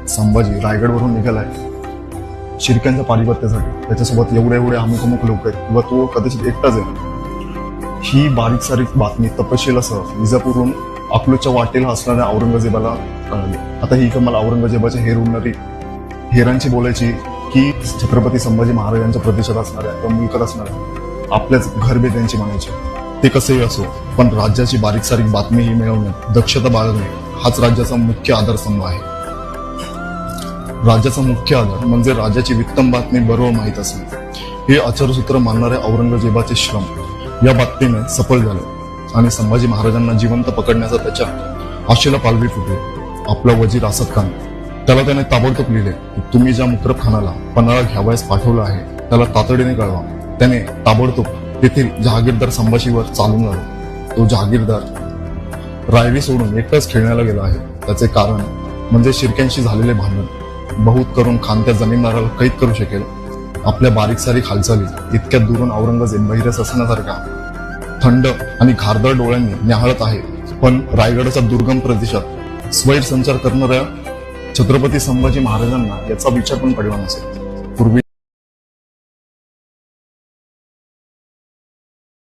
संभाजी रायगडवरून निघालाय शिर्क्यांच्या पारिपत्यासाठी. त्याच्यासोबत एवढे अमुक लोक आहेत किंवा तो कदाचित एकटाच आहे. ही बारीक सारीक बातमी तपशीलासह विजापूरहून अकलूजच्या वाटेला असणाऱ्या औरंगजेबाला कळाली. आता ही कमाल औरंगजेबाच्या हेर उडणारी हेरांची बोलायची की छत्रपती संभाजी महाराजांच्या प्रदेशात असणाऱ्या किंवा मुलकात असणाऱ्या आपल्याच घरबेद्यांची म्हणायची. ते कसेही असो, पण राज्याची बारीक सारीक बातमी ही मिळवण्यात दक्षता बाळगणे हाच राज्याचा मुख्य आधारस्तंभ आहे. राज्याचा मुख्य आधार म्हणजे राज्याची वित्तम बातमी बरोबर माहीत असणे हे आचारसूत्र मानणाऱ्या औरंगजेबाचे श्रम या बातमीने सफल झाले आणि संभाजी महाराजांना जिवंत पकडण्याचा त्याच्या आशेला पालवी फुटली. आपला वजीर असद खान त्याला त्याने ताबडतोब लिहिले की तुम्ही ज्या मुकरब खानाला पन्हाळा घ्यावयास पाठवलं आहे त्याला तातडीने कळवा. त्याने ताबडतोब तेथील जहागीरदार संभाजीवर चालून आला. तो जहागीरदार रायवी सोडून एकटाच खेळण्याला गेला आहे. त्याचे कारण म्हणजे शिर्क्यांशी झालेले भांडण. बहुत करून खान त्या जमीनदाराला कैद करू शकेल. आपल्या बारीक सारीक हालचाली इतक्या दुरून औरंगजेब बहिरेस असण्यासारखा थंड आणि घारदार डोळ्यांनी न्याहाळत आहे. पण रायगडच्या दुर्गम प्रदेशात स्वैर संचार करणाऱ्या छत्रपती संभाजी महाराजांना याचा विचार पण पडला नसेल.